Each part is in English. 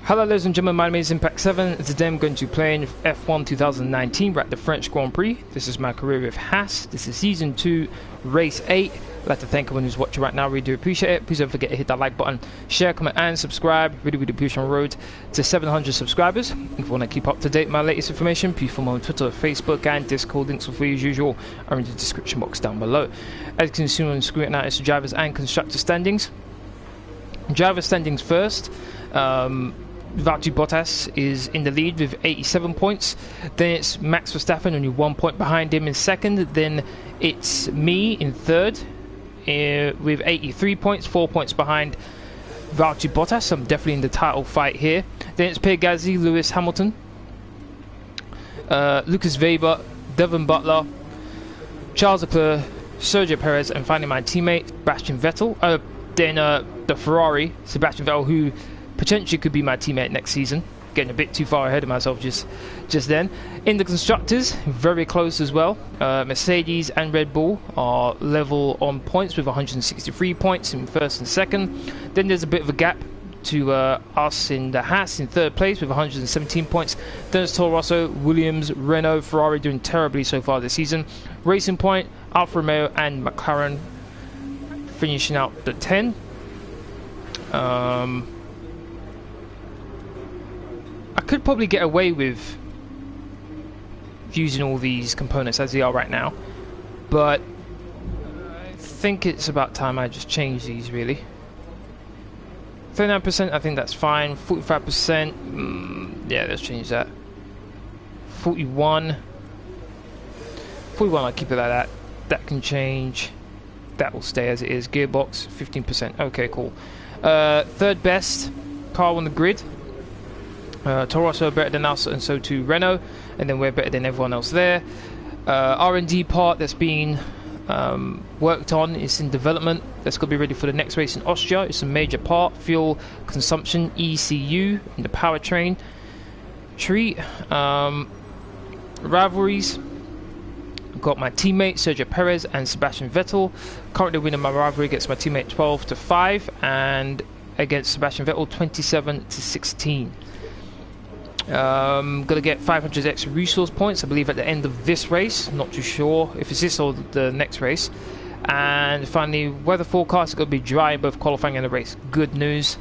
Hello ladies and gentlemen, my name is Impact7. Today I'm going to be playing F1 2019. We're at the French Grand Prix. This is my career with HASS. This is Season 2, Race 8. I'd like to thank everyone who's watching right now. Really do appreciate it. Please don't forget to hit that like button, share, comment and subscribe. Really push on the road to 700 subscribers. If you want to keep up to date with my latest information, please follow me on Twitter, Facebook and Discord. Links are free as usual are in the description box down below. As you can see on the screen now, it's the drivers and constructor standings. Driver standings first. Valtteri Bottas is in the lead with 87 points. Then it's Max Verstappen, only 1 point behind him in second. Then it's me in third with 83 points, 4 points behind Valtteri Bottas. I'm definitely in the title fight here. Then it's Pierre Gasly, Lewis Hamilton, Lucas Weber, Devon Butler, Charles Leclerc, Sergio Perez, and finally my teammate Sebastian Vettel. Then the Ferrari, Sebastian Vettel, who potentially could be my teammate next season. Getting a bit too far ahead of myself just then. In the constructors, very close as well. Mercedes and Red Bull are level on points with 163 points in first and second. Then there's a bit of a gap to us in the HASS in third place with 117 points. Then there's Toro Rosso, Williams, Renault, Ferrari doing terribly so far this season. Racing Point, Alfa Romeo and McLaren finishing out the 10. I could probably get away with using all these components as they are right now, but I think it's about time I just change these really. 39%, I think that's fine. 45%, yeah, let's change that. 41, I'll keep it like that. That can change. That will stay as it is. Gearbox, 15%. Okay, cool. Third best car on the grid. Toro Rosso are better than us, and so too Renault, and then we're better than everyone else there. R&D part that's being worked on is in development. That's got to be ready for the next race in Austria. It's a major part. Fuel consumption, ECU, in the powertrain tree. Rivalries. I've got my teammate Sergio Perez and Sebastian Vettel. Currently winning my rivalry against my teammate 12-5, and against Sebastian Vettel 27-16. Gonna get 500 extra resource points, I believe, at the end of this race. Not too sure if it's this or the next race. And finally, weather forecast is going to be dry in both qualifying and the race. Good news.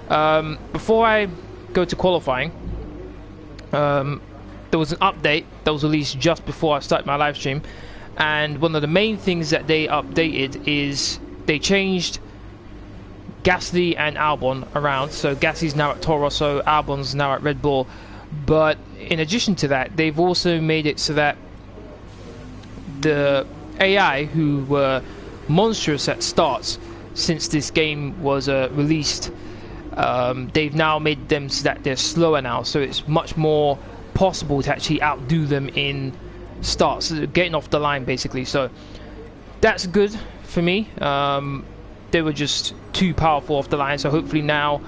Before I go to qualifying, there was an update that was released just before I started my live stream, and one of the main things that they updated is they changed Gasly and Albon around. So Gasly's now at Toro Rosso, Albon's now at Red Bull. But in addition to that, they've also made it so that the AI, who were monstrous at starts since this game was released, they've now made them so that they're slower now. So it's much more possible to actually outdo them in starts, getting off the line basically. So that's good for me. They were just too powerful off the line, so hopefully now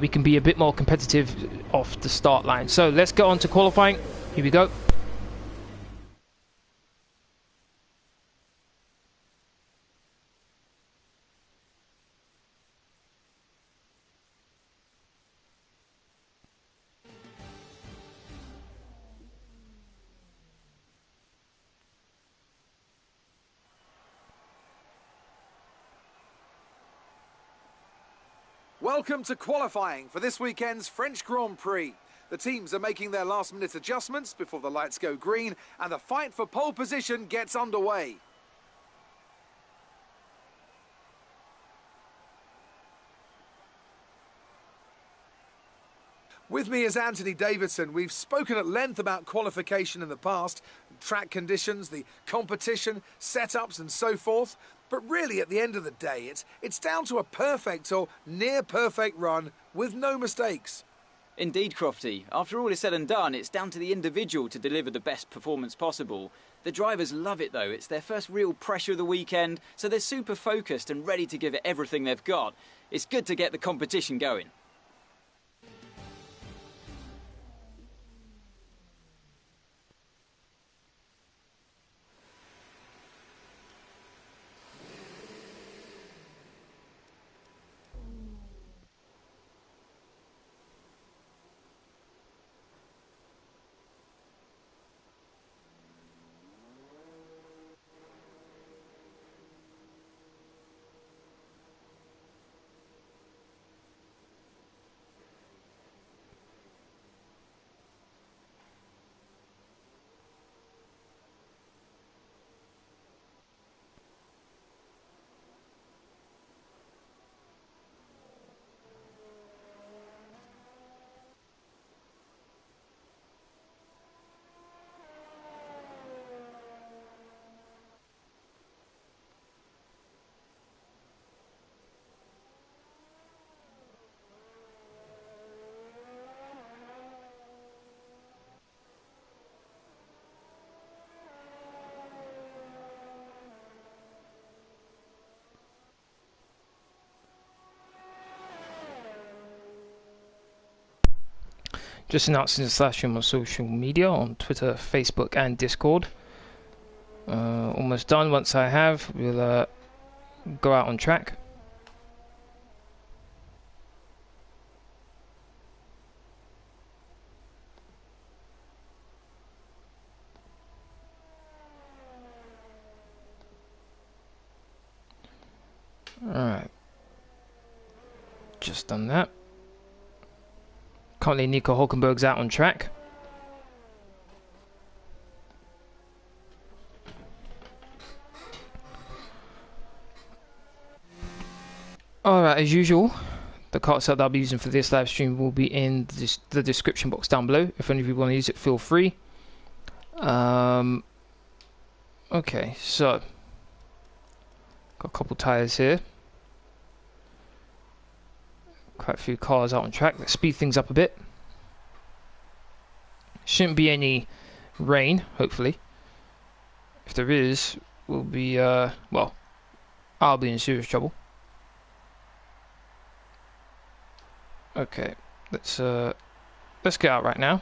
we can be a bit more competitive off the start line. So let's get on to qualifying. Here we go. Welcome to qualifying for this weekend's French Grand Prix. The teams are making their last-minute adjustments before the lights go green, and the fight for pole position gets underway. With me is Anthony Davidson. We've spoken at length about qualification in the past, track conditions, the competition, setups and so forth. But really, at the end of the day, it's down to a perfect or near-perfect run with no mistakes. Indeed, Crofty. After all is said and done, it's down to the individual to deliver the best performance possible. The drivers love it, though. It's their first real pressure of the weekend, so they're super focused and ready to give it everything they've got. It's good to get the competition going. Just announcing the Livestream on social media, on Twitter, Facebook and Discord. Almost done. Once I have, we'll go out on track. Alright. Just done that. Currently Nico Hulkenberg's out on track. Alright, as usual, the card set that I'll be using for this live stream will be in the description box down below. If any of you want to use it, feel free. Okay, so got a couple tyres here. Quite a few cars out on track. Let's speed things up a bit. Shouldn't be any rain, hopefully. If there is, we'll be, well, I'll be in serious trouble. Okay, let's get out right now.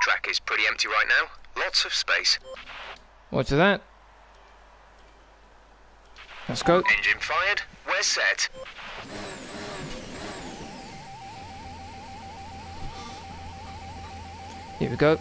Track is pretty empty right now. Lots of space. What's that? Let's go. Engine fired. We're set. Here we go.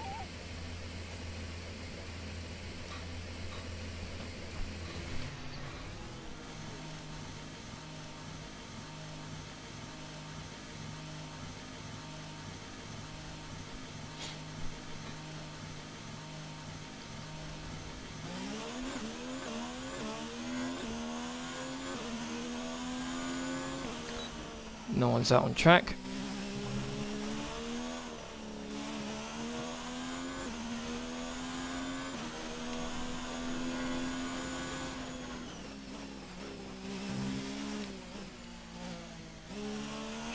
No one's out on track.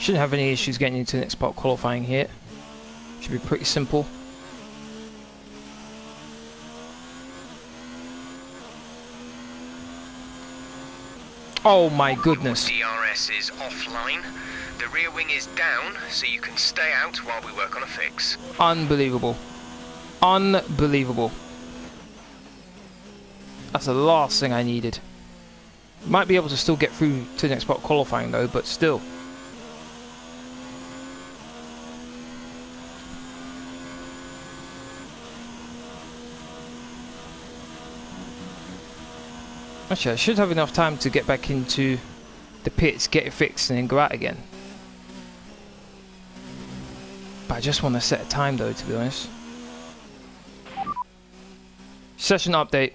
Shouldn't have any issues getting into the next part qualifying here. Should be pretty simple. Oh my goodness. DRS is offline. The rear wing is down, so you can stay out while we work on a fix. Unbelievable. Unbelievable. That's the last thing I needed. Might be able to still get through to the next part qualifying though, but still. Actually, I should have enough time to get back into the pits, get it fixed, and then go out again. But I just want to set a time though, to be honest. Session update.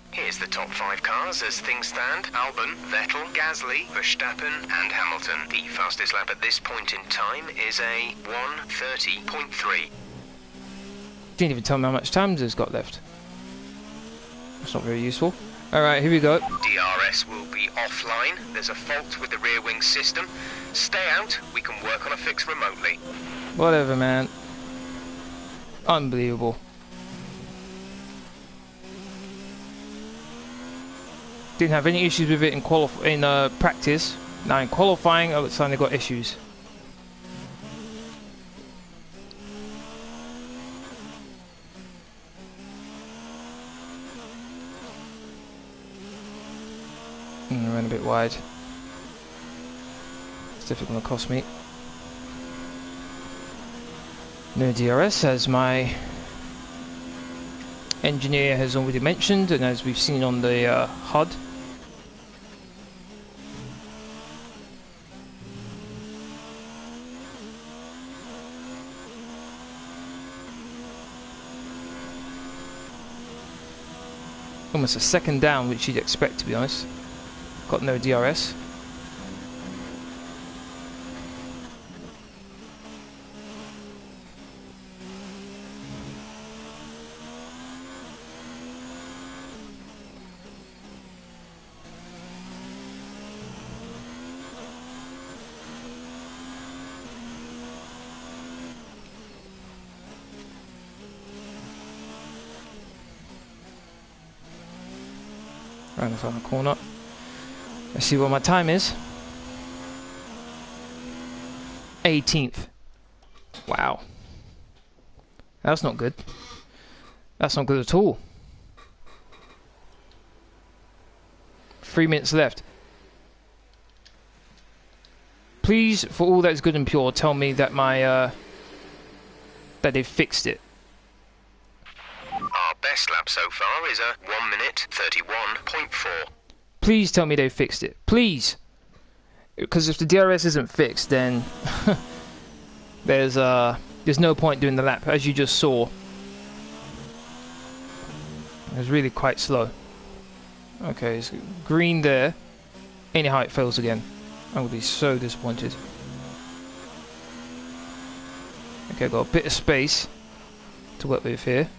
Here's the top 5 cars as things stand. Albon, Vettel, Gasly, Verstappen and Hamilton. The fastest lap at this point in time is a 1:30.3. Didn't even tell me how much time there's got left. That's not very useful. Alright, here we go. DRS will be offline. There's a fault with the rear wing system. Stay out. We can work on a fix remotely. Whatever, man. Unbelievable. Didn't have any issues with it in practice. Now in qualifying, I suddenly got issues. I ran a bit wide. It's definitely going to cost me. No DRS, as my engineer has already mentioned, and as we've seen on the HUD. Almost a second down, which you'd expect, to be honest. Got no DRS. Around the final corner. Let's see what my time is. 18th. Wow. That's not good. That's not good at all. 3 minutes left. Please, for all that's good and pure, tell me that my that they've fixed it. Our best lap so far is a 1 minute 31.4. Please tell me they've fixed it. Please. Because if the DRS isn't fixed, then there's no point doing the lap, as you just saw. It was really quite slow. Okay, it's green there. Anyhow, it fails again. I will be so disappointed. Okay, got a bit of space to work with here.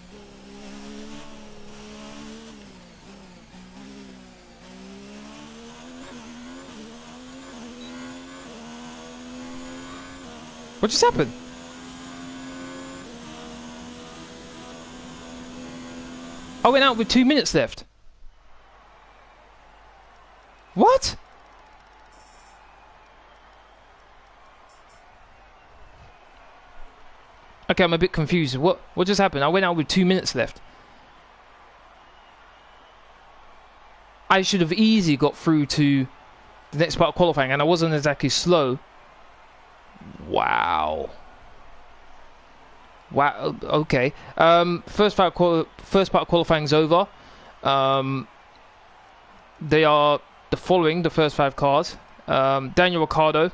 What just happened? I went out with 2 minutes left. What? Okay, I'm a bit confused. What just happened? I went out with 2 minutes left. I should have easily got through to the next part of qualifying, and I wasn't exactly slow. Wow. Wow. Okay. First part of qualifying's over. They are the following: the first 5 cars: Daniel Ricciardo,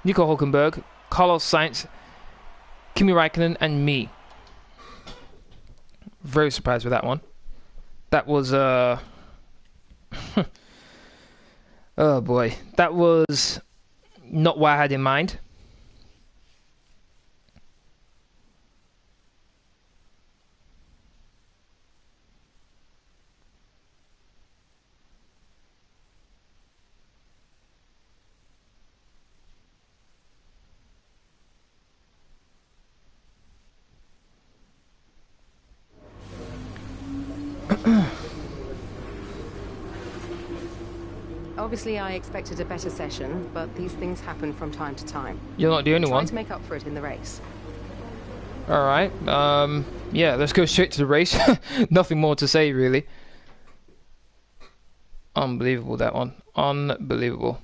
Nico Hülkenberg, Carlos Sainz, Kimi Räikkönen, and me. Very surprised with that one. That was oh boy, that was not what I had in mind. Obviously, I expected a better session, but these things happen from time to time. You're not the only one. Try to make up for it in the race. Alright, yeah, let's go straight to the race. Nothing more to say, really. Unbelievable, that one. Unbelievable.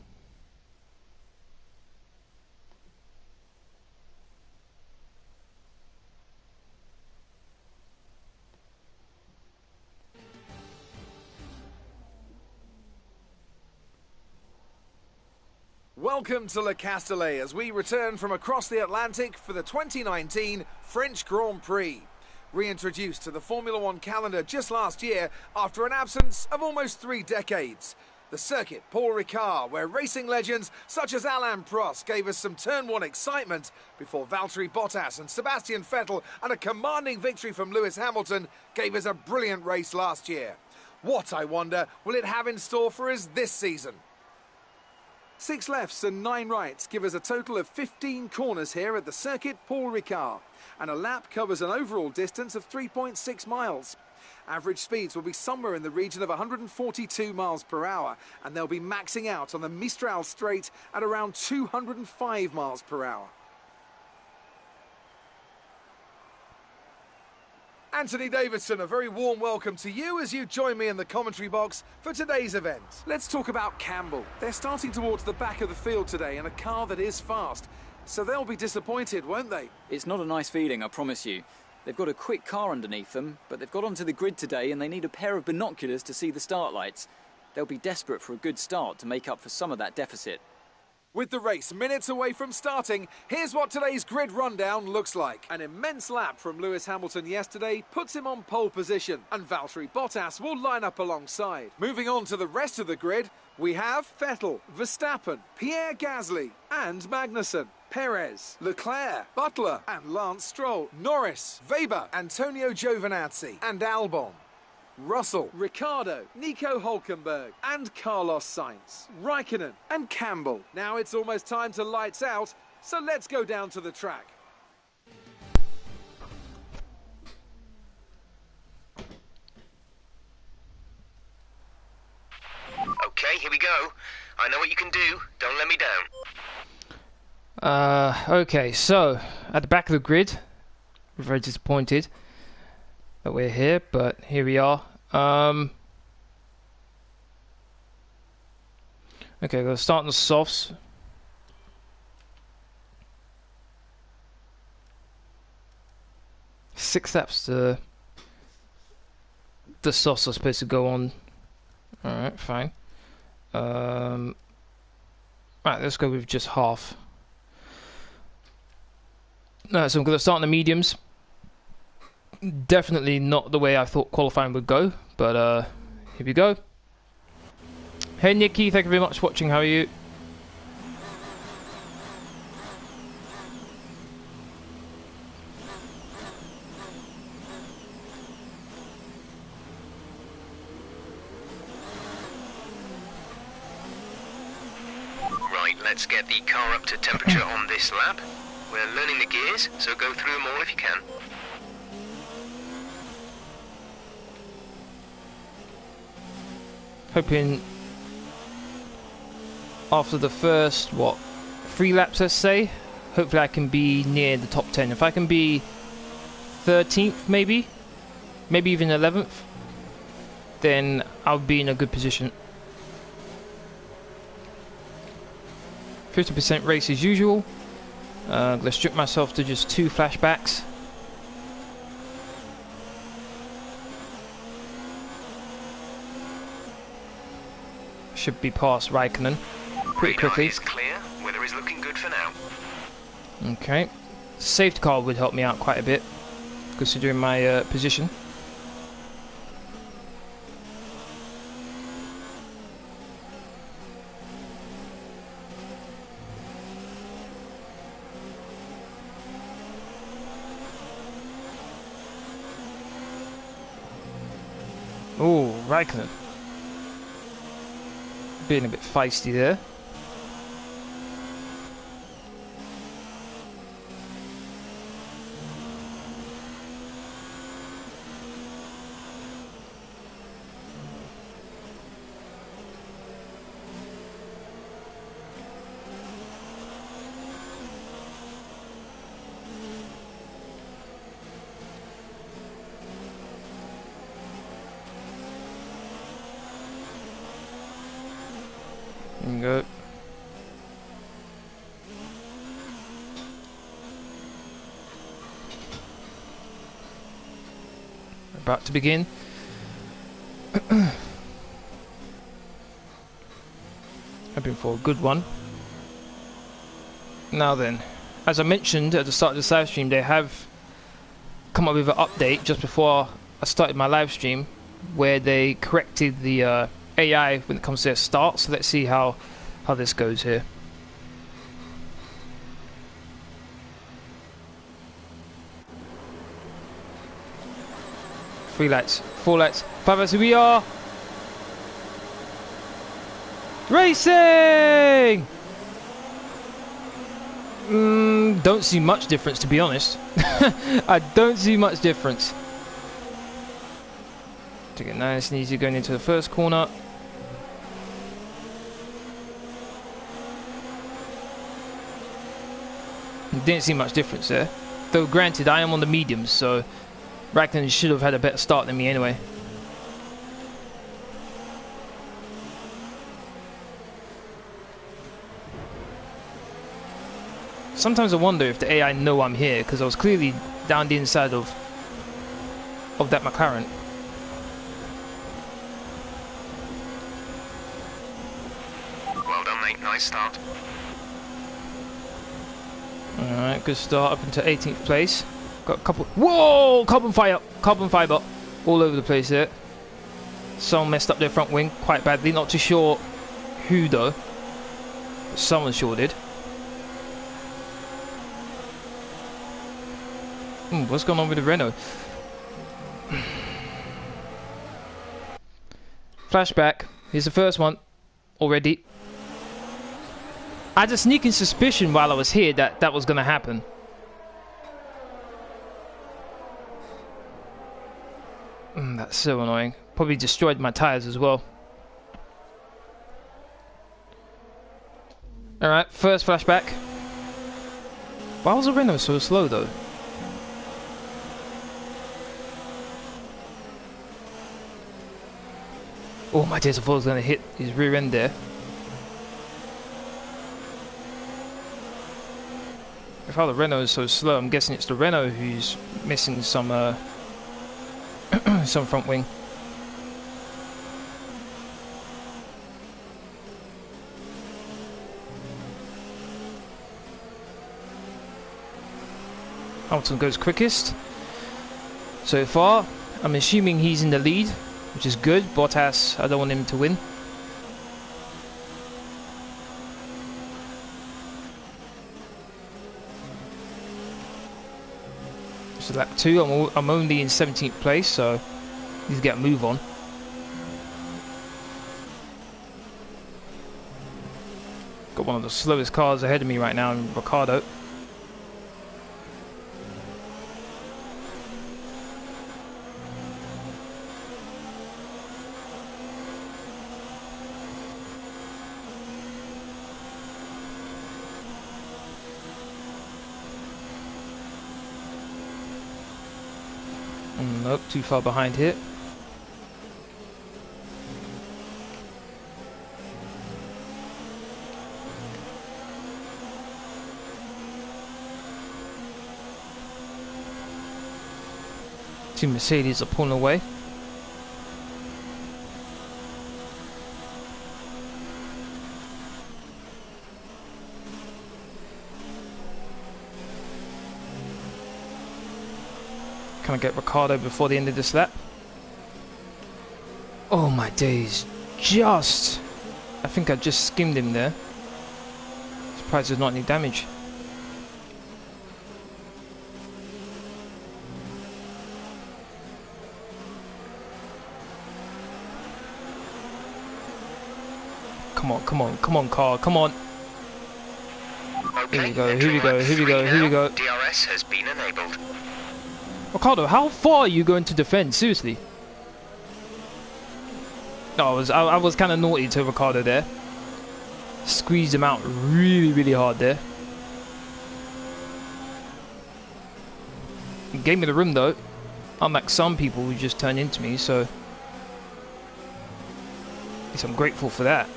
Welcome to Le Castellet as we return from across the Atlantic for the 2019 French Grand Prix. Reintroduced to the Formula One calendar just last year after an absence of almost 3 decades. The circuit, Paul Ricard, where racing legends such as Alain Prost gave us some Turn 1 excitement before Valtteri Bottas and Sebastian Vettel and a commanding victory from Lewis Hamilton gave us a brilliant race last year. What, I wonder, will it have in store for us this season? 6 lefts and 9 rights give us a total of 15 corners here at the circuit Paul Ricard, and a lap covers an overall distance of 3.6 miles. Average speeds will be somewhere in the region of 142 miles per hour, and they'll be maxing out on the Mistral straight at around 205 miles per hour. Anthony Davidson, a very warm welcome to you as you join me in the commentary box for today's event. Let's talk about Campbell. They're starting towards the back of the field today in a car that is fast, so they'll be disappointed, won't they? It's not a nice feeling, I promise you. They've got a quick car underneath them, but they've got onto the grid today and they need a pair of binoculars to see the start lights. They'll be desperate for a good start to make up for some of that deficit. With the race minutes away from starting, here's what today's grid rundown looks like. An immense lap from Lewis Hamilton yesterday puts him on pole position, and Valtteri Bottas will line up alongside. Moving on to the rest of the grid, we have Vettel, Verstappen, Pierre Gasly and Magnussen, Perez, Leclerc, Butler and Lance Stroll, Norris, Weber, Antonio Giovinazzi and Albon, Russell, Ricciardo, Nico Hülkenberg and Carlos Sainz, Räikkönen and Campbell. Now it's almost time to lights out, so let's go down to the track. Okay, here we go. I know what you can do. Don't let me down. Okay, so at the back of the grid, we're very disappointed that we're here, but here we are. Okay, we'll start on the softs. Six laps the softs are supposed to go on. Alright, fine. Right, let's go with just half. No, so I'm going to start on the mediums. Definitely not the way I thought qualifying would go, but here we go. Hey Nikki, thank you very much for watching, how are you? Right, let's get the car up to temperature on this lap. We're learning the gears, so go through them all if you can. Hoping after the first, 3 laps, let's say, hopefully I can be near the top 10. If I can be 13th, maybe even 11th, then I'll be in a good position. 50% race as usual. Let's strip myself to just 2 flashbacks. Should be past Raikkonen pretty quickly. Is clear. Weather is looking good for now. Okay, safety car would help me out quite a bit, considering my position. Oh, Raikkonen being a bit feisty there. There you go. About to begin. Hoping for a good one. Now then, as I mentioned at the start of this live stream, they have come up with an update just before I started my live stream where they corrected the AI when it comes to their start. So let's see how this goes here. Three lights, 4 lights, 5 lights, here we are! Racing! Don't see much difference, to be honest. I don't see much difference. Take it nice and easy going into the first corner. Didn't see much difference there. Though granted, I am on the mediums, so Raikkonen should have had a better start than me anyway. Sometimes I wonder if the AI know I'm here, because I was clearly down the inside of that McLaren. Well done, mate. Nice start. Alright, good start up into 18th place. Got a couple. Whoa! Carbon fiber all over the place there. Someone messed up their front wing quite badly. Not too sure who though. But someone sure did. What's going on with the Renault? Flashback. Here's the first one already. I had a sneaking suspicion while I was here that was going to happen. That's so annoying. Probably destroyed my tyres as well. Alright, first flashback. Why was the Renault so slow though? Oh my days, I thought I was going to hit his rear end there. If how the Renault is so slow, I'm guessing it's the Renault who's missing some some front wing. Hamilton goes quickest so far. I'm assuming he's in the lead, which is good. Bottas, I don't want him to win. So lap 2, I'm only in 17th place, so need to get a move on. Got one of the slowest cars ahead of me right now in Ricciardo. Nope, too far behind here. Two Mercedes are pulling away. Can I get Ricciardo before the end of this lap? Oh my days. I think I just skimmed him there. Surprised there's not any damage. Come on, come on, come on, car, come on. Okay, Here we go, here we go, here we go, here we go. DRS has been enabled. Ricciardo, how far are you going to defend? Seriously. No, I was kind of naughty to Ricciardo there. Squeezed him out really, really hard there. He gave me the room though. Unlike some people who just turn into me, so at least I'm grateful for that.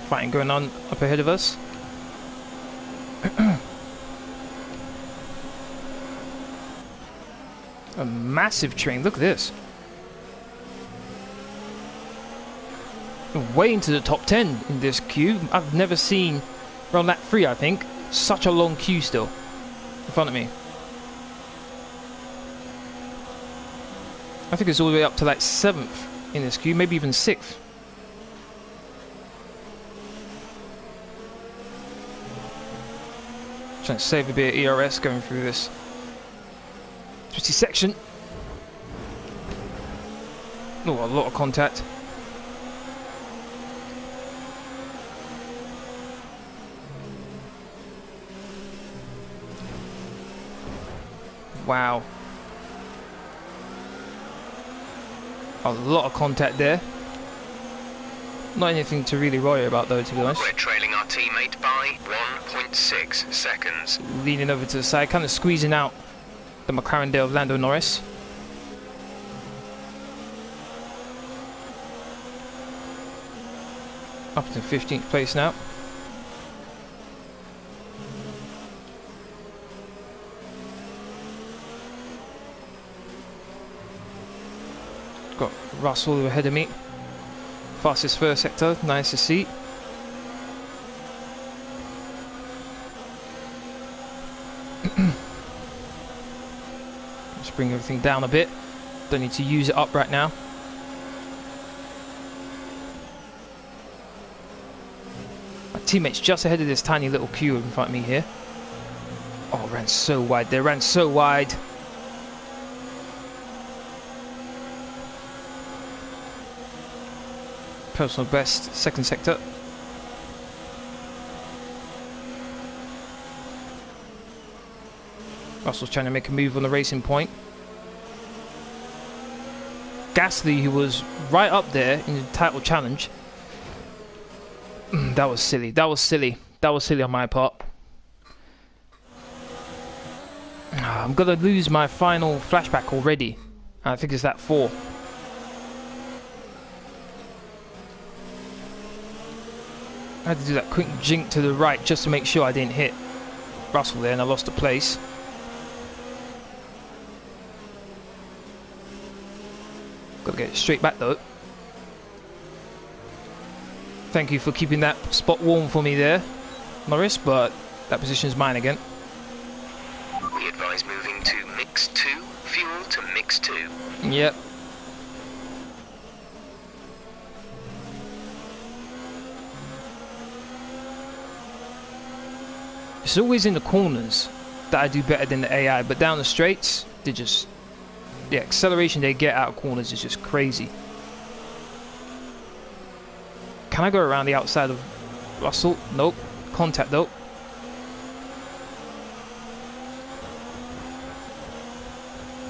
Fighting going on up ahead of us. A massive train, look at this. Way into the top 10 in this queue. I've never seen, around lap 3 I think, such a long queue still in front of me. I think it's all the way up to like 7th in this queue, maybe even 6th. Trying to save a bit of ERS going through this twisty section. Oh, a lot of contact. Wow. A lot of contact there. Not anything to really worry about though, to be honest. We're trailing our teammate by 1.6 seconds. Leaning over to the side, kind of squeezing out the McLaren there of Lando Norris. Up to 15th place now. Got Russell ahead of me. Fastest first sector, nice to see. Let's bring everything down a bit. Don't need to use it up right now. My teammate's just ahead of this tiny little queue in front of me here. Oh, ran so wide. They ran so wide. Personal best, second sector. Russell's trying to make a move on the racing point. Gasly, who was right up there in the title challenge. That was silly. That was silly. That was silly on my part. I'm gonna lose my final flashback already. I think it's that 4. I had to do that quick jink to the right just to make sure I didn't hit Russell there, and I lost the place. Gotta get it straight back though. Thank you for keeping that spot warm for me there, Norris, but that position is mine again. We advise moving to mix 2, fuel to mix 2. Yep. It's always in the corners that I do better than the AI, but down the straights, they just... the acceleration they get out of corners is just crazy. Can I go around the outside of Russell? Nope. Contact though.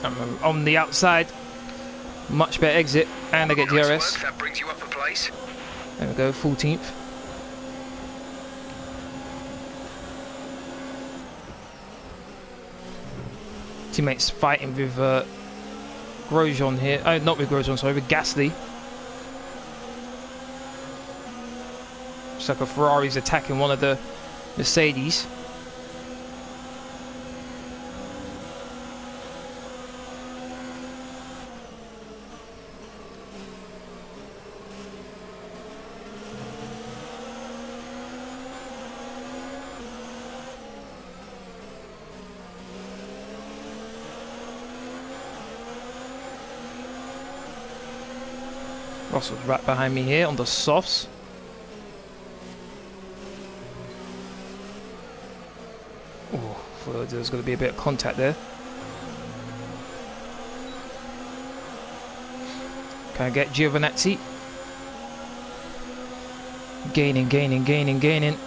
I'm on the outside. Much better exit. And I get Nice DRS. work, that brings you up a place. There we go, 14th. Teammates fighting with Grosjean here. Not with Grosjean, sorry, with Gasly. It's like a Ferrari's attacking one of the Mercedes. Russell's right behind me here on the softs. Oh, thought there was going to be a bit of contact there. Can I get Giovinazzi? Gaining, gaining, gaining, gaining.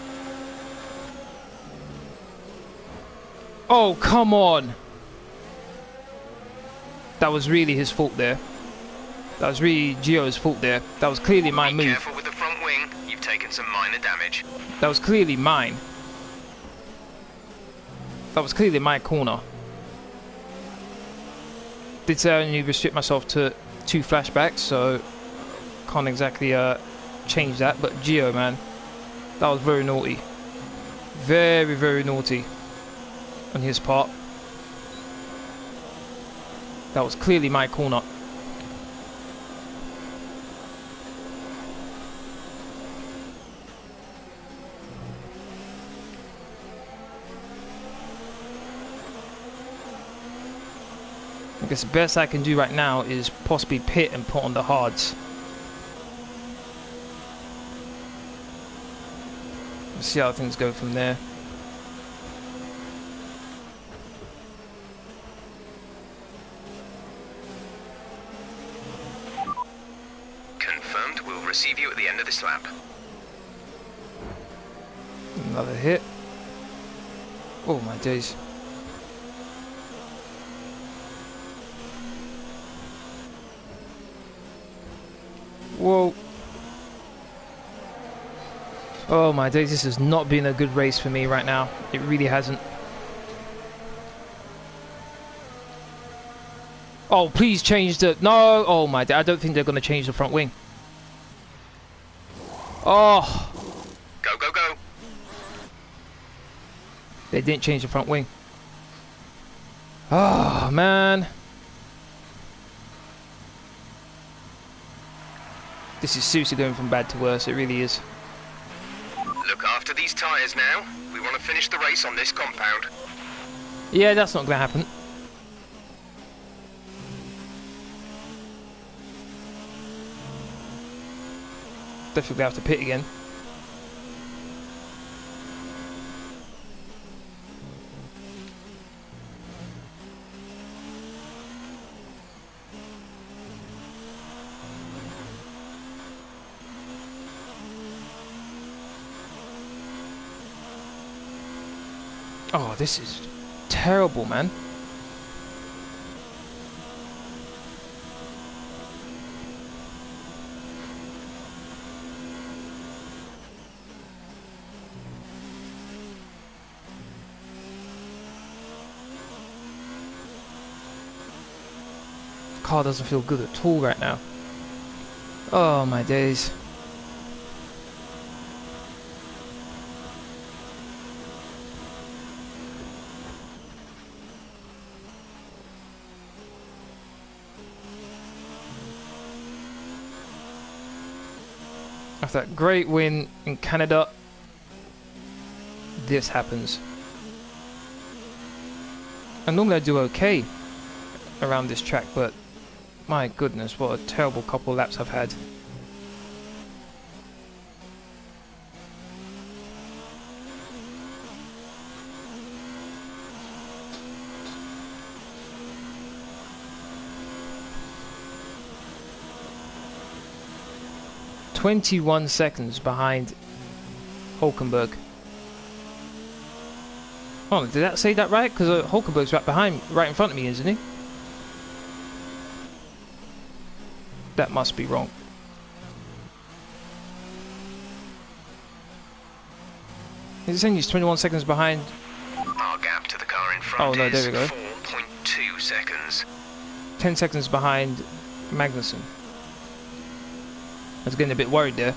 Oh, come on! That was really his fault there. That was really Gio's fault there. That was clearly my move. Be careful with the front wing. You've taken some minor damage. That was clearly mine. That was clearly my corner. Did say I only restrict myself to 2 flashbacks, so can't exactly change that. But Gio, man, that was very naughty. Very, very naughty on his part. That was clearly my corner. I guess the best I can do right now is possibly pit and put on the hards. Let's see how things go from there. Confirmed, we'll receive you at the end of this lap. Another hit. Oh my days. Whoa. Oh my days, this has not been a good race for me right now. It really hasn't. Oh, please change the... No! Oh my days, I don't think they're going to change the front wing. Oh! Go, go, go. They didn't change the front wing. Oh, man. This is seriously going from bad to worse, it really is. Look after these tyres now. We want to finish the race on this compound. Yeah, that's not going to happen. Definitely have to pit again. Oh, this is terrible, man. car doesn't feel good at all right now. Oh my days. After that great win in Canada, this happens. And normally I do okay around this track, but my goodness, what a terrible couple of laps I've had. "21 seconds behind Hulkenberg." Oh, did that say that right? Because Hulkenberg's right in front of me, isn't he? That must be wrong. Is it saying he's 21 seconds behind? Our gap to the car in front no, there we go. is 4.2 seconds. 10 seconds behind Magnussen. I was getting a bit worried there.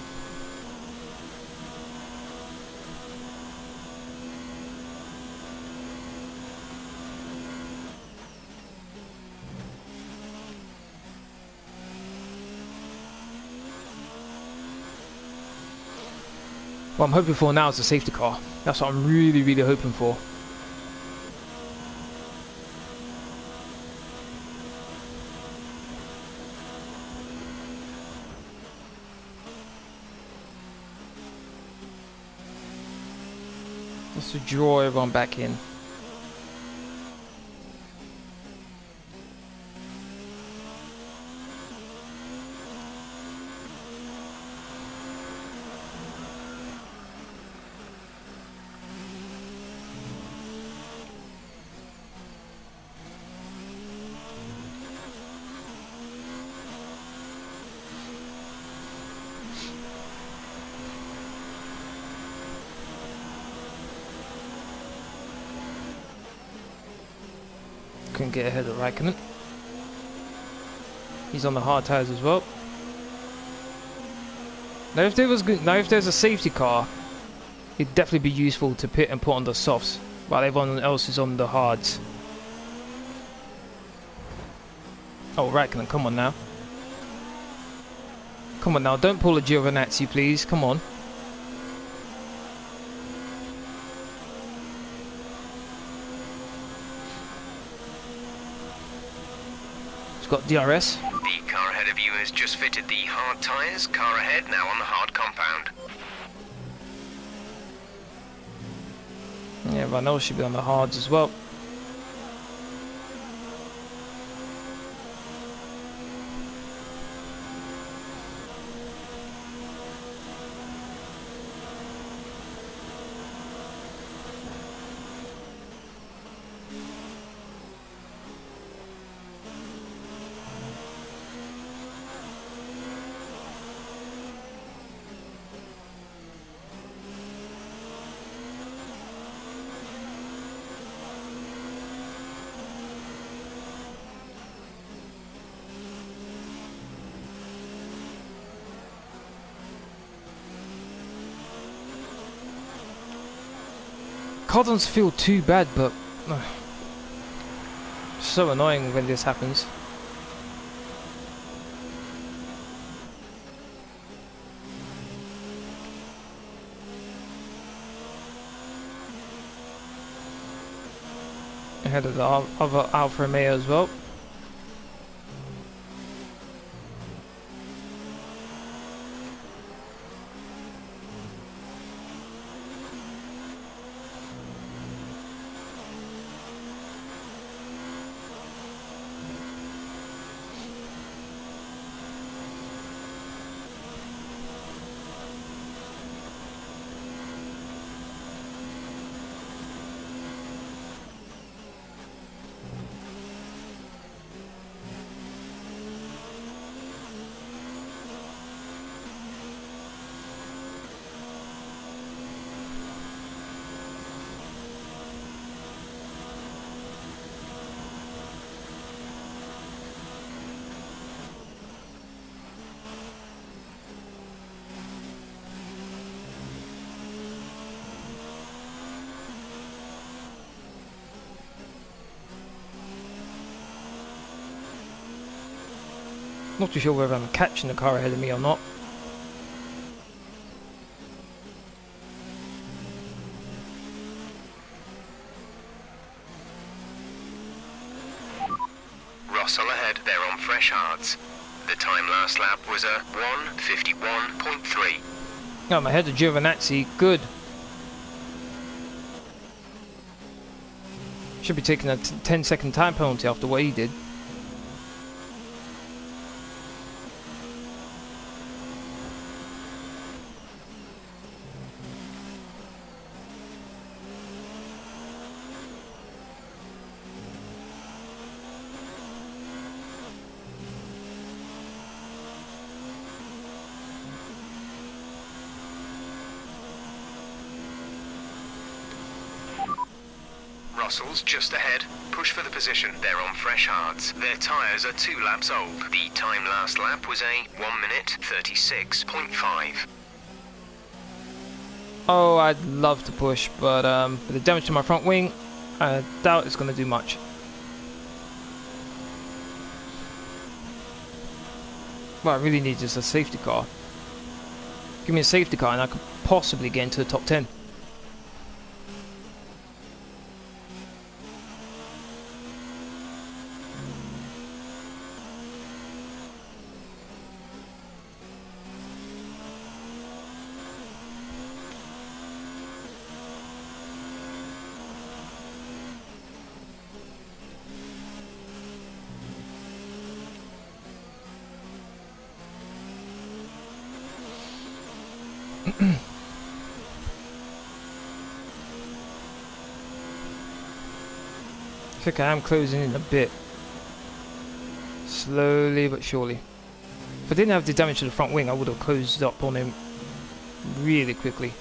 What I'm hoping for now is a safety car. That's what I'm really, really hoping for. Just to draw everyone back in. Couldn't get ahead of Raikkonen. He's on the hard tyres as well. Now if there's a safety car, it'd definitely be useful to pit and put on the softs while everyone else is on the hards. Oh, Raikkonen, come on now. Come on now, don't pull a Giovinazzi, please. Come on. Got DRS. The car ahead of you has just fitted the hard tyres. Car ahead now on the hard compound. Yeah, Renault should be on the hards as well. Car doesn't feel too bad, but so annoying when this happens. Ahead of the other Alfa Romeo as well. Not too sure whether I'm catching the car ahead of me or not. Russell ahead, they're on fresh hards. The time last lap was a 1:51.3. Oh, I'm ahead of Giovinazzi. Good. Should be taking a 10-second time penalty after what he did. Russell's just ahead. Push for the position. They're on fresh hards. Their tyres are 2 laps old. The time last lap was a 1:36.5. Oh, I'd love to push, but with the damage to my front wing, I doubt it's going to do much. What I really need is a safety car. Give me a safety car and I could possibly get into the top 10. I think I am closing in a bit. Slowly but surely. If I didn't have the damage to the front wing, I would have closed up on him really quickly.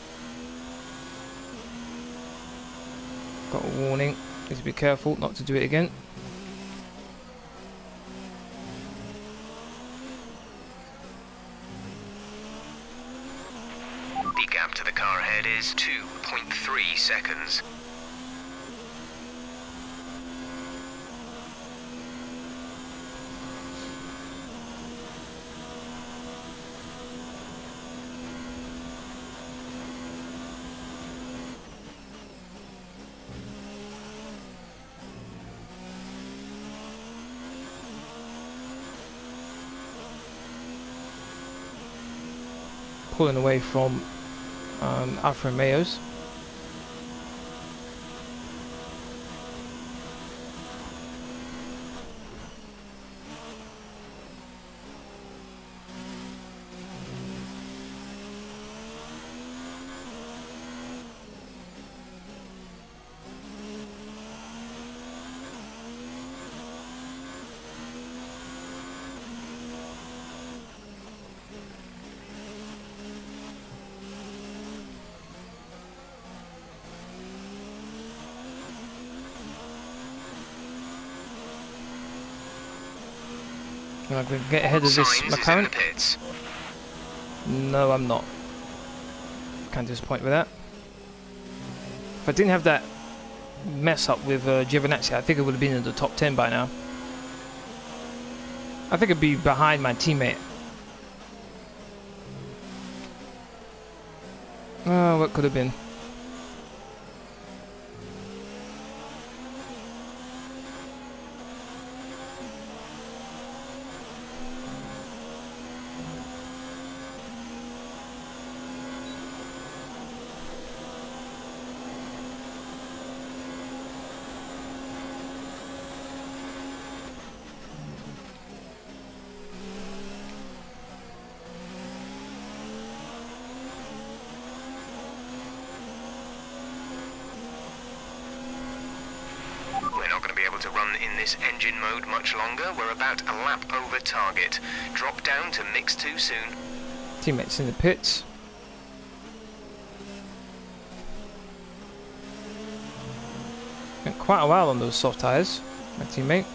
Got a warning. Need to be careful not to do it again. The gap to the car ahead is 2.3 seconds. Pulling away from Alfa Romeos. I'm going to get ahead of this Mclaren. No, I'm not. Can't disappoint with that. If I didn't have that mess up with Giovinazzi, I think it would have been in the top 10 by now. I think it'd be behind my teammate. Oh, what could have been? To run in this engine mode much longer. We're about a lap over target. Drop down to mix 2 soon. Teammates in the pits. Spent quite a while on those soft tyres, my teammate.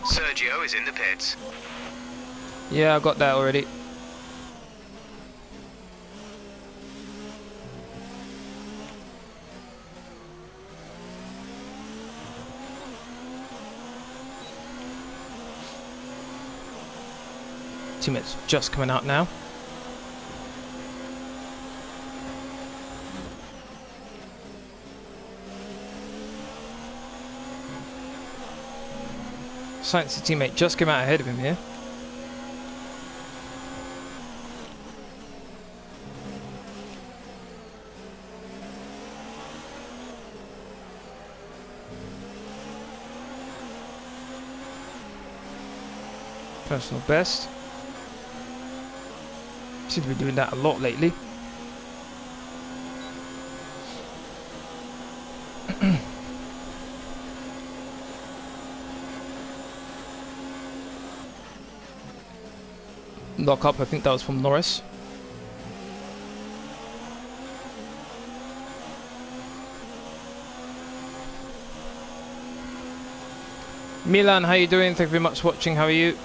Sergio is in the pits. Yeah, I got that already. Teammates just coming out now. Sainz's teammate just came out ahead of him here. Personal best. Seems to be doing that a lot lately. Lock up, I think that was from Norris. Milan, how you doing? Thank you very much for watching. How are you?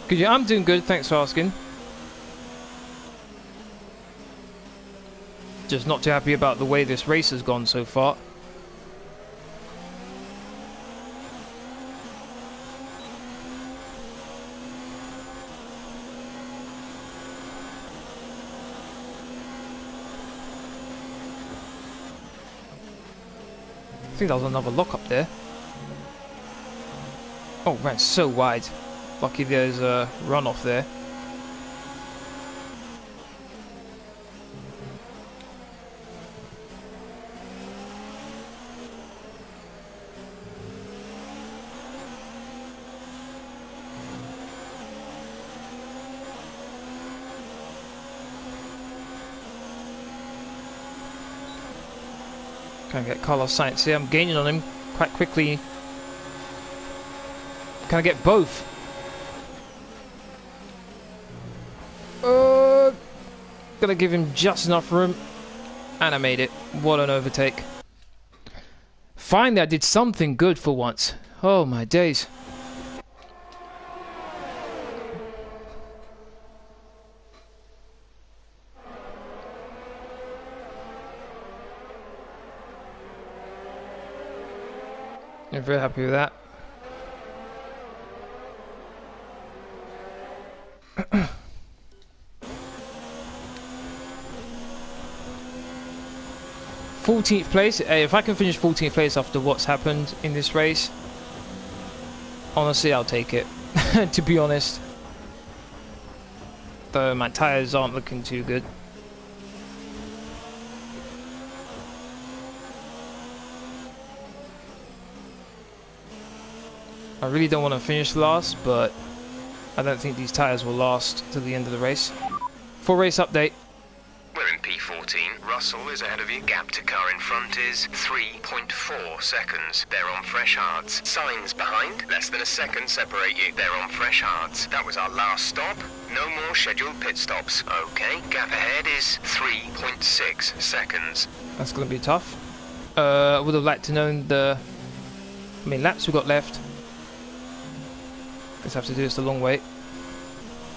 Good, yeah, I'm doing good, thanks for asking. Just not too happy about the way this race has gone so far. I think that was another lock up there. Oh, ran so wide. Lucky there's a runoff there. Can't get Carlos Sainz here. I'm gaining on him quite quickly. Can I get both? Gonna give him just enough room, and I made it. What an overtake. Finally I did something good for once. Oh my days. I'm very happy with that. 14th place. If I can finish 14th place after what's happened in this race, honestly, I'll take it. To be honest. Though my tyres aren't looking too good. I really don't want to finish last, but I don't think these tyres will last till the end of the race. Full race update. We're in P14. Russell is ahead of you. Gap to car in front is 3.4 seconds. They're on fresh hards. Sainz behind. Less than a second separate you. They're on fresh hards. That was our last stop. No more scheduled pit stops. Okay, gap ahead is 3.6 seconds. That's going to be tough. I would have liked to know how many laps we got left. Let's have to do this the long way.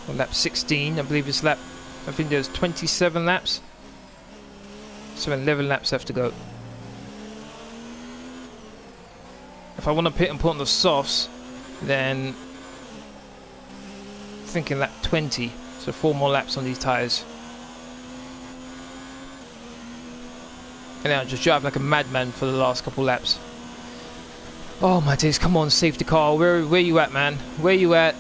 On lap 16, I believe it's lap. I think there's 27 laps. So 11 laps left to go. If I want to pit and put on the softs, then I'm thinking lap 20. So 4 more laps on these tyres. And then I'll just drive like a madman for the last couple laps. Oh my days, come on, safety car. Where you at, man? Where you at?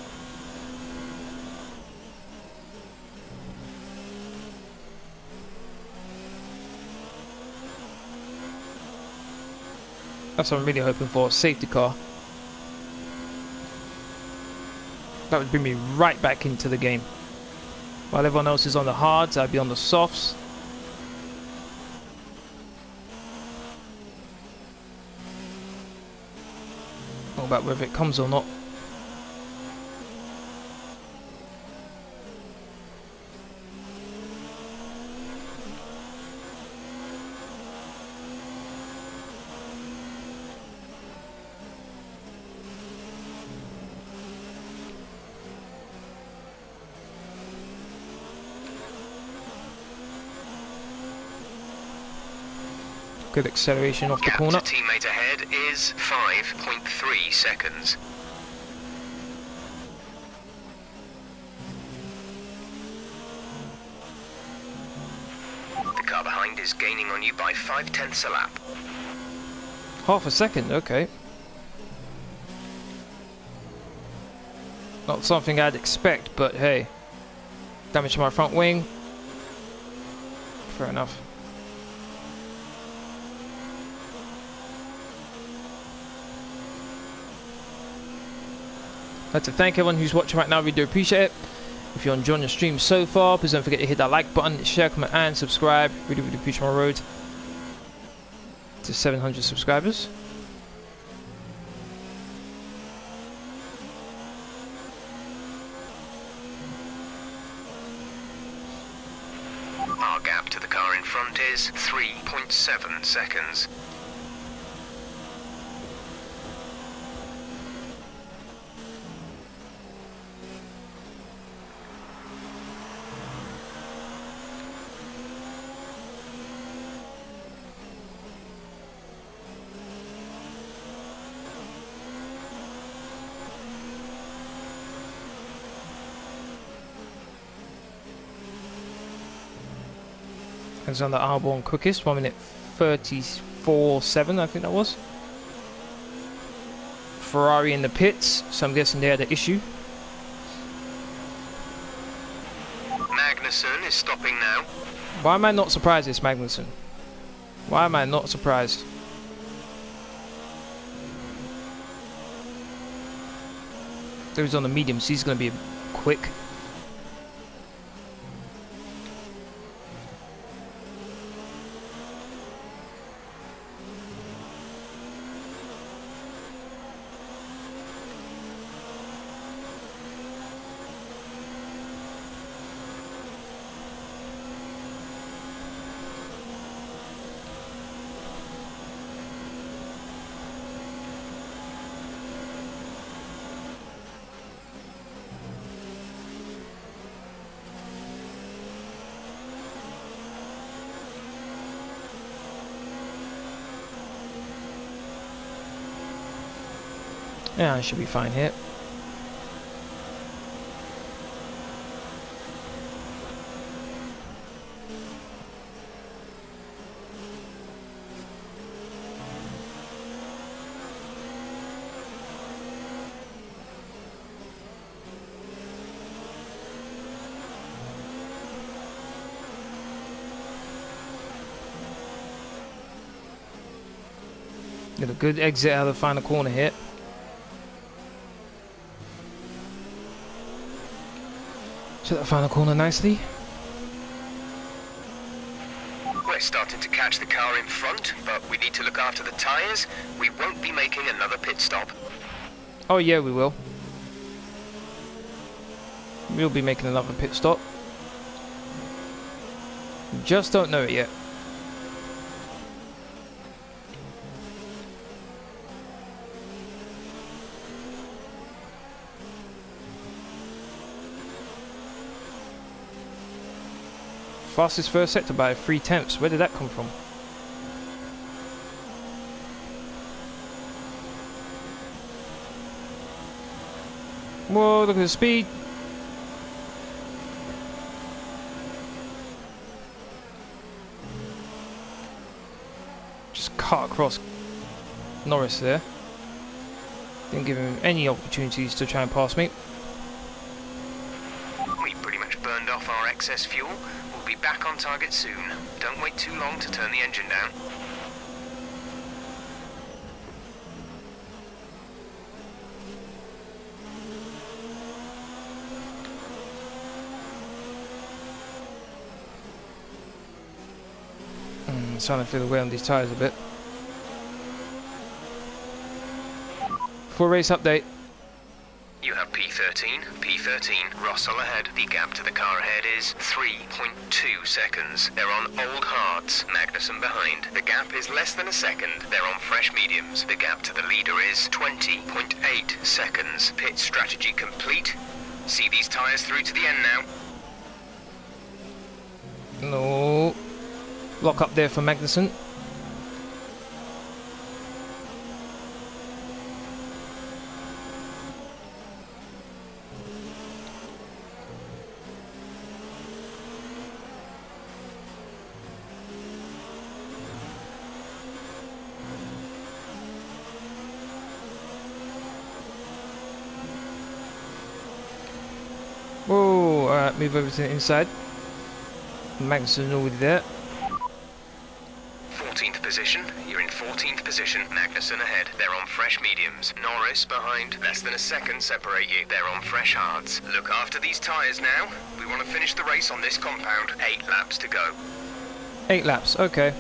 That's what I'm really hoping for, safety car. That would bring me right back into the game. While everyone else is on the hards, I'd be on the softs. Not about whether it comes or not. Good acceleration off the Gap corner. to teammate ahead is 5.3 seconds. The car behind is gaining on you by 0.5 a lap. Half a second, okay. Not something I'd expect, but hey. Damage to my front wing. Fair enough. I'd like to thank everyone who's watching right now. We do appreciate it. If you're enjoying the stream so far, please don't forget to hit that like button, share, comment, and subscribe. Really, really appreciate my road to 700 subscribers. Our gap to the car in front is 3.7 seconds. It's on the Arbonne quickest, 1 minute 34.7, I think that was. Ferrari in the pits, so I'm guessing they had an issue. Magnussen is stopping now. Why am I not surprised it's Magnussen? Why am I not surprised? He was on the medium, so he's going to be quick. Yeah, I should be fine here. Get a good exit out of the final corner here. Took that final corner nicely. We're starting to catch the car in front, but we need to look after the tyres. We won't be making another pit stop. Oh yeah, we will. We'll be making another pit stop. Just don't know it yet. Fastest first sector by 0.3. Where did that come from? Whoa, look at the speed. Just cut across Norris there. Didn't give him any opportunities to try and pass me. We pretty much burned off our excess fuel. We'll be back on target soon. Don't wait too long to turn the engine down. Starting to feel the wear on these tyres a bit. Full race update. You have P13, Russell ahead. The gap to the car ahead is 3.2 seconds. They're on old hards, Magnussen behind. The gap is less than a second. They're on fresh mediums. The gap to the leader is 20.8 seconds. Pit strategy complete. See these tyres through to the end now. No. Lock up there for Magnussen. move over to the inside. Magnussen already there. 14th position. You're in 14th position. Magnussen ahead. They're on fresh mediums. Norris behind. Less than a second separate you. They're on fresh hards. Look after these tyres now. We want to finish the race on this compound. 8 laps to go. 8 laps, okay.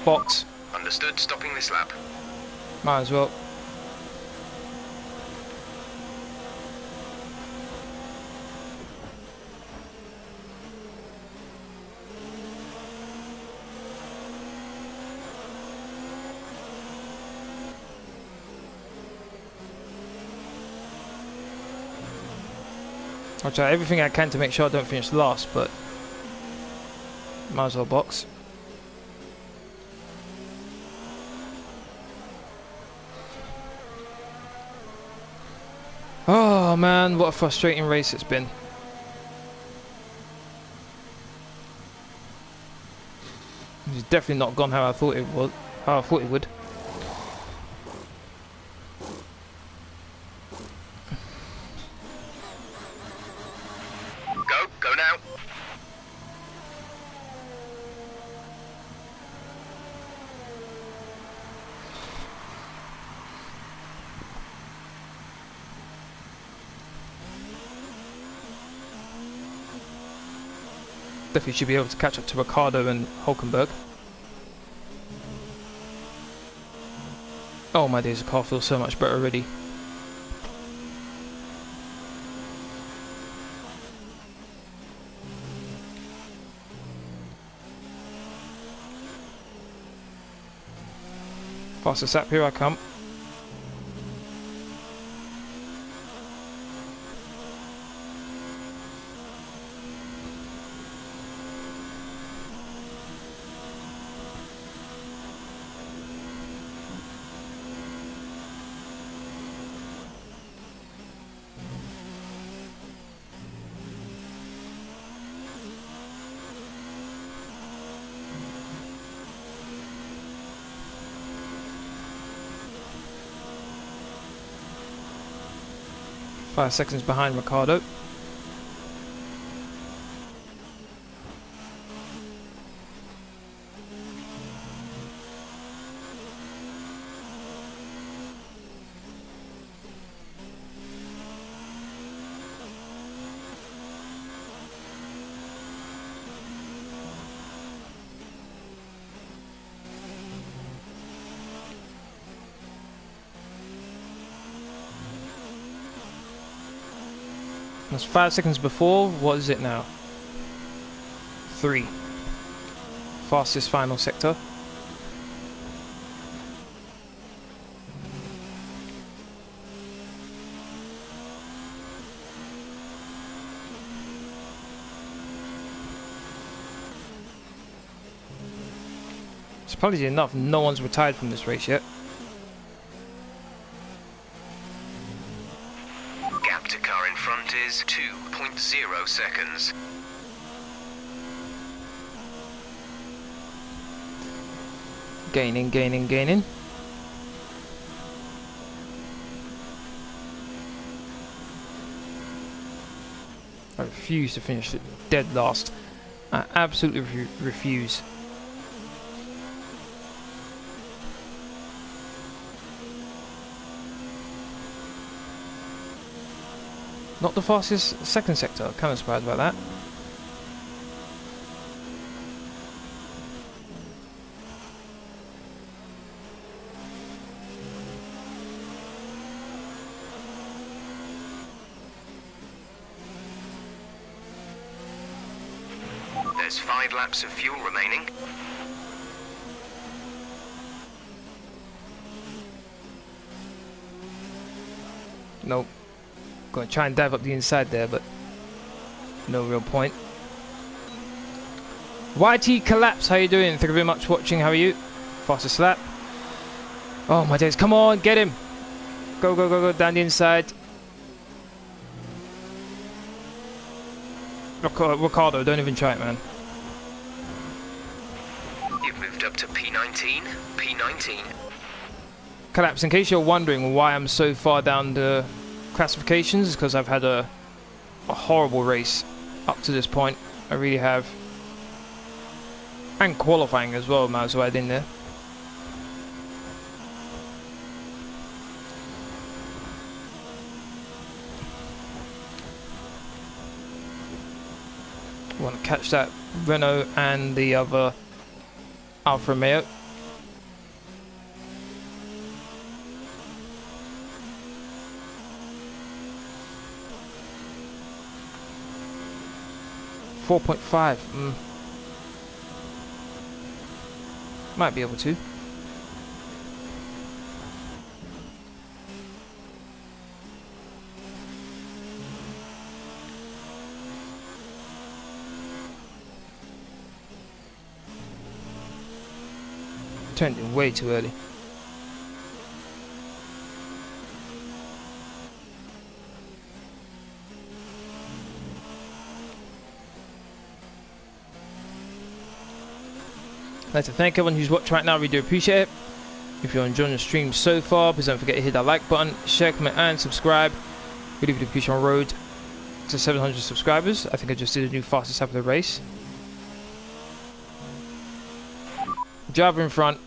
Box. Understood. Stopping this lap. Might as well. I'll try everything I can to make sure I don't finish last, but might as well box. Oh man, what a frustrating race it's been. It's definitely not gone how I thought it would. Go now. Definitely should be able to catch up to Ricciardo and Hulkenberg. Oh my days, the car feels so much better already. Fastest lap, here I come. Five seconds behind Ricciardo. That's 5 seconds before. What is it now? 3. Fastest final sector. Surprisingly enough, no one's retired from this race yet. Gap to car in front is 2.0 seconds. Gaining, gaining, gaining. I refuse to finish it dead last. I absolutely refuse. Not the fastest second sector. I'm kind of surprised about that. There's 5 laps of fuel remaining. Nope. Gonna try and dive up the inside there, but no real point. YT Collapse, how you doing? Thank you very much for watching. How are you? Fastest lap. Oh my days, come on, get him. Go, go, go, go, down the inside. Ricciardo, don't even try it, man. You've moved up to P19. P19. Collapse, in case you're wondering why I'm so far down the classifications, is because I've had a horrible race. up to this point. I really have. And qualifying as well, might as well add in there. Want to catch that Renault and the other Alfa Romeo. .5. Might be able to. Turned in way too early. I'd like to thank everyone who's watching right now. We do appreciate it. If you're enjoying the stream so far, please don't forget to hit that like button, share, comment, and subscribe. Really, really appreciate our road to 700 subscribers. I think I just did a new fastest lap of the race. Driver in front.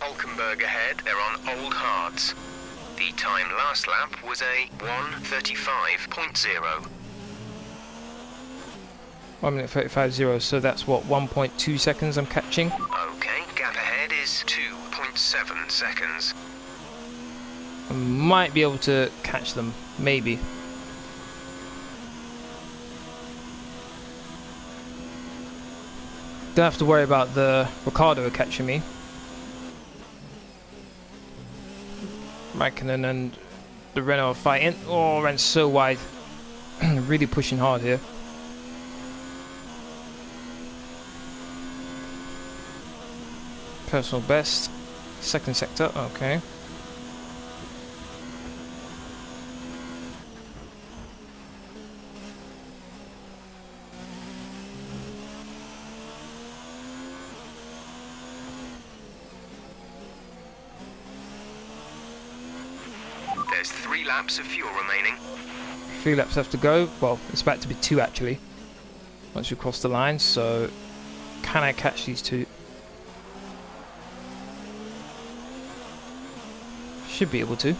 Hulkenberg ahead, they're on old hards. The time last lap was a 1:35.0. 1 minute 35.0, so that's what, 1.2 seconds I'm catching. Okay, gap ahead is 2.7 seconds. I might be able to catch them, maybe. Don't have to worry about the Ricciardo catching me. Raikkonen and the Renault are fighting. Oh, ran so wide. Really pushing hard here. Personal best. Second sector, okay. There's 3 laps of fuel remaining. 3 laps left to go. Well, it's about to be 2 actually. Once you cross the line, so can I catch these 2? Should be able to.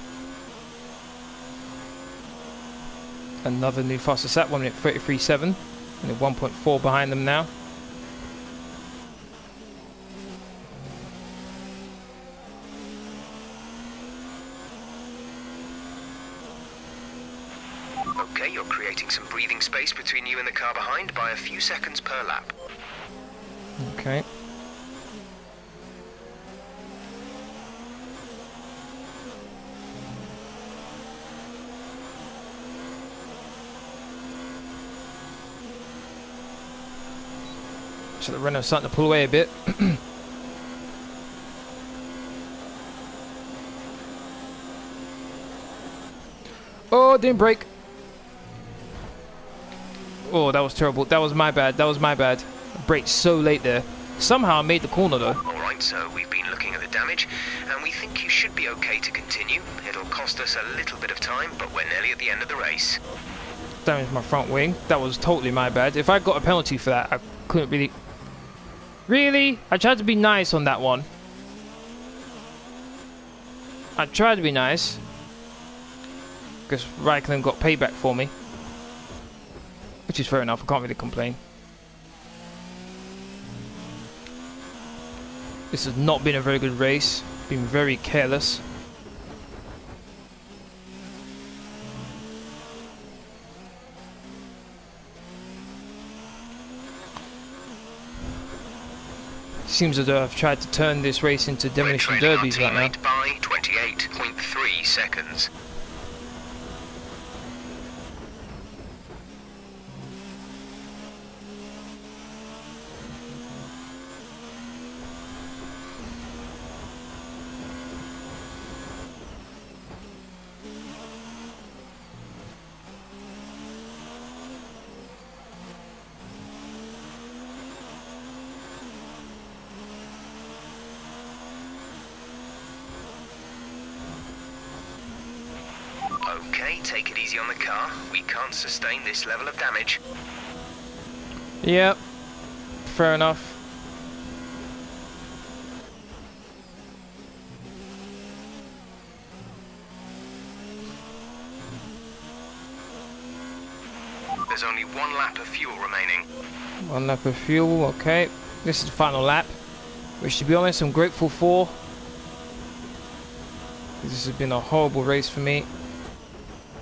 Another new fastest lap, 1 minute 33.7. And 1.4 behind them now. Okay, you're creating some breathing space between you and the car behind by a few seconds per lap. Okay. So the Renault's starting to pull away a bit. Oh, didn't brake. Oh, that was terrible. That was my bad. That was my bad. I braked so late there. Somehow I made the corner though. Alright, so we've been looking at the damage, and we think you should be okay to continue. It'll cost us a little bit of time, but we're nearly at the end of the race. Damaged my front wing. That was totally my bad. If I got a penalty for that, I couldn't really... Really? I tried to be nice on that one. I tried to be nice. Because Raikkonen got payback for me. Which is fair enough, I can't really complain. This has not been a very good race. Been very careless. Seems as though I've tried to turn this race into demolition derbies right now. By 28.3 seconds. Okay, take it easy on the car. We can't sustain this level of damage. Yep, fair enough. There's only 1 lap of fuel remaining. 1 lap of fuel, okay. This is the final lap, which to be honest I'm grateful for. This has been a horrible race for me.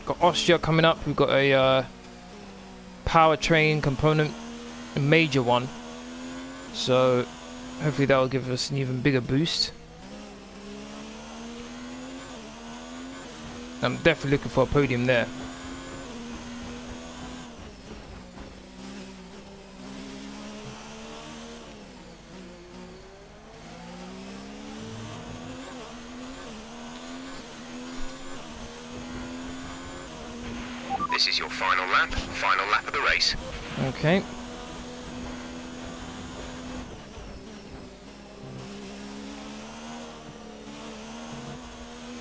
Got Austria coming up, we've got a powertrain component, a major one. So hopefully that will give us an even bigger boost. I'm definitely looking for a podium there. This is your final lap of the race. Okay.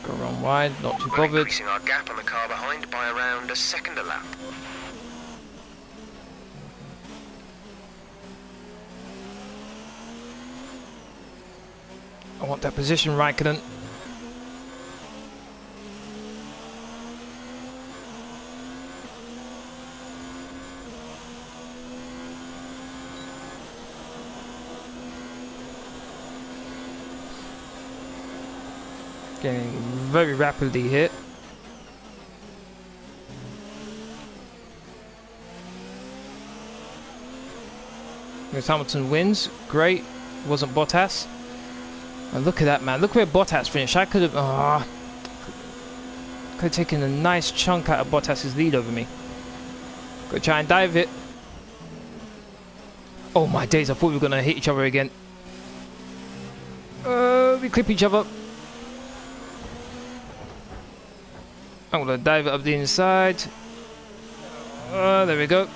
Go around wide, not too We're bothered. increasing our gap on the car behind by around a second a lap. I want that position, Raikkonen. Getting very rapidly hit. Lewis Hamilton wins. Great. Wasn't Bottas. And look at that, man. Look where Bottas finished. I could have taken a nice chunk out of Bottas's lead over me. Go try and dive it. Oh my days, I thought we were gonna hit each other again. We clip each other. I'm gonna dive it up the inside. There we go.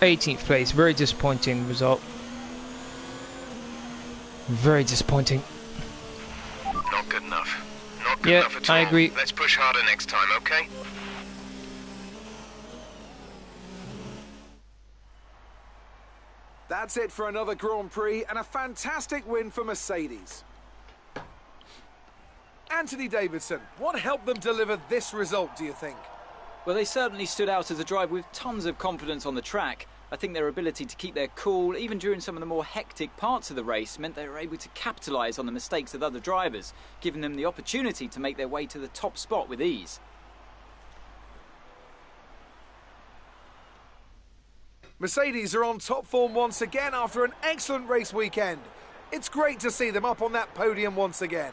'18th place, very disappointing result. Very disappointing. Not good enough. Not good enough at all. I agree. Let's push harder next time, okay? That's it for another Grand Prix and a fantastic win for Mercedes. Anthony Davidson, what helped them deliver this result, do you think? Well, they certainly stood out as a drive with tons of confidence on the track. I think their ability to keep their cool, even during some of the more hectic parts of the race, meant they were able to capitalise on the mistakes of other drivers, giving them the opportunity to make their way to the top spot with ease. Mercedes are on top form once again after an excellent race weekend. It's great to see them up on that podium once again.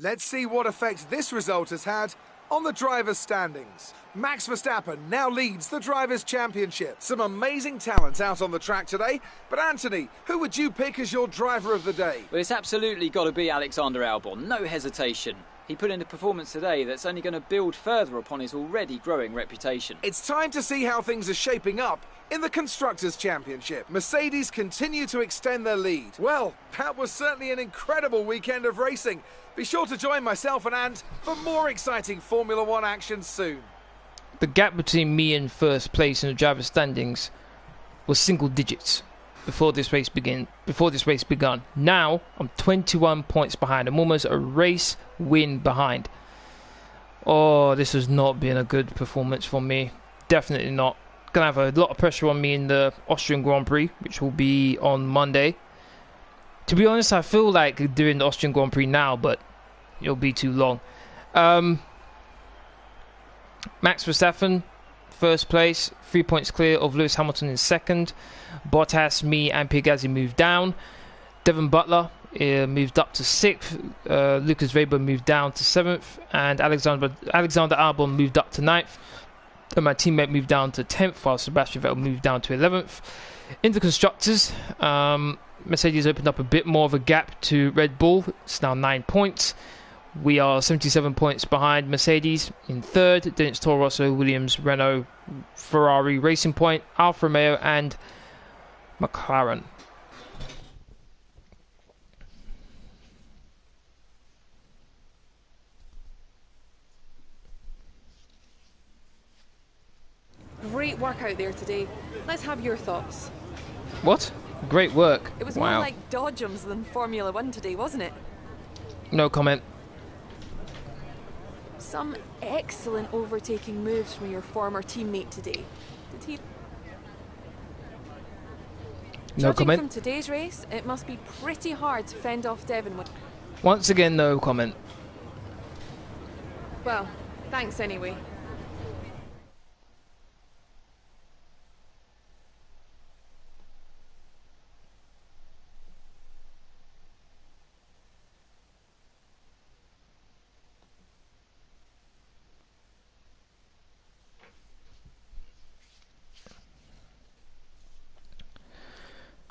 Let's see what effect this result has had on the drivers' standings. Max Verstappen now leads the Drivers' Championship. Some amazing talent out on the track today. But Anthony, who would you pick as your driver of the day? Well, it's absolutely got to be Alexander Albon, no hesitation. He put in a performance today that's only going to build further upon his already growing reputation. It's time to see how things are shaping up in the Constructors' Championship. Mercedes continue to extend their lead. Well, that was certainly an incredible weekend of racing. Be sure to join myself and Ant for more exciting Formula One action soon. The gap between me and first place in the driver's standings was single digits before this race began. Now I'm 21 points behind. I'm almost a race win behind. Oh, this has not been a good performance for me. Definitely not. Gonna have a lot of pressure on me in the Austrian Grand Prix, which will be on Monday. To be honest, I feel like doing the Austrian Grand Prix now, but it'll be too long. Max Verstappen, first place, 3 points clear of Lewis Hamilton in second. Bottas, me and Pierre Gasly moved down. Devon Butler moved up to 6th. Lucas Weber moved down to 7th. And Alexander Albon moved up to 9th. And my teammate moved down to 10th, while Sebastian Vettel moved down to 11th. In the constructors, Mercedes opened up a bit more of a gap to Red Bull. It's now 9 points. We are 77 points behind Mercedes in 3rd. Then it's Toro Rosso, Williams, Renault, Ferrari, Racing Point, Alfa Romeo, and McLaren. Great work out there today. Let's have your thoughts. What? Great work. It was wow. more like dodgems than Formula 1 today, wasn't it? No comment. Some excellent overtaking moves from your former teammate today. Did he... No Judging comment. from today's race, it must be pretty hard to fend off Devon. Once again, no comment. Well, thanks anyway.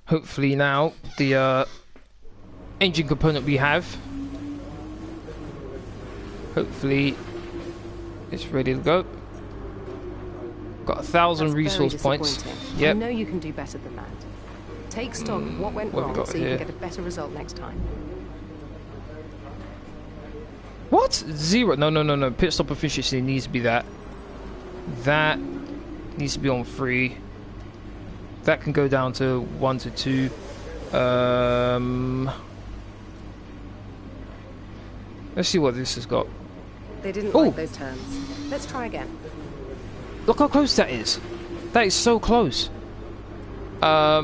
Hopefully now the engine component we have, hopefully it's ready to go. Got 1,000 resource points. Yep. I know you can do better than that. Take stock of what went wrong so you can get a better result next time. What? 0? No. Pit stop efficiency needs to be that. That needs to be on 3. That can go down to 1 to 2. Let's see what this has got. They didn't like those turns. Let's try again. Look how close that is. That is so close. I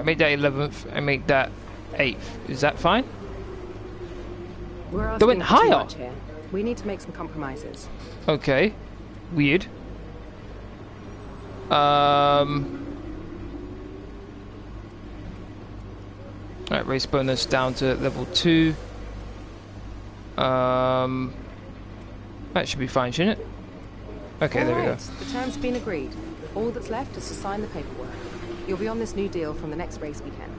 make that 11th. I make that 8th. Is that fine? We're asking they went for too higher. much here. We need to make some compromises. Okay. Weird. Alright, race bonus down to level 2. That should be fine, shouldn't it? Okay, there we go. The terms have been agreed. All that's left is to sign the paperwork. You'll be on this new deal from the next race weekend.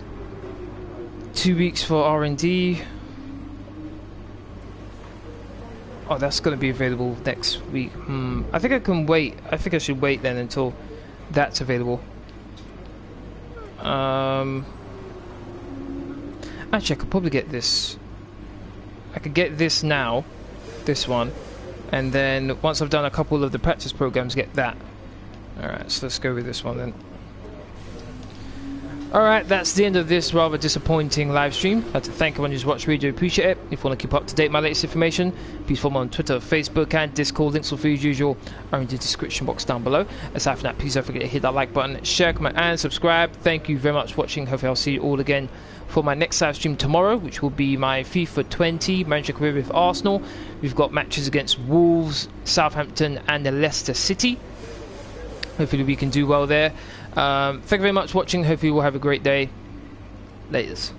2 weeks for R&D. Oh, that's going to be available next week. I think I can wait. I think I should wait then until that's available. Actually, I could probably get this. I could get this now, this one, and then once I've done a couple of the practice programs, get that. Alright, so let's go with this one then. Alright, that's the end of this rather disappointing live stream. I'd like to thank everyone who's watched. Really do appreciate it. If you want to keep up to date with my latest information, please follow me on Twitter, Facebook and Discord. Links will be as usual are in the description box down below. Aside from that, please don't forget to hit that like button, share, comment and subscribe. Thank you very much for watching. Hopefully I'll see you all again for my next live stream tomorrow, which will be my FIFA 20 manager career with Arsenal. We've got matches against Wolves, Southampton and Leicester City. Hopefully we can do well there. Thank you very much for watching. Hopefully we'll have a great day. Laters.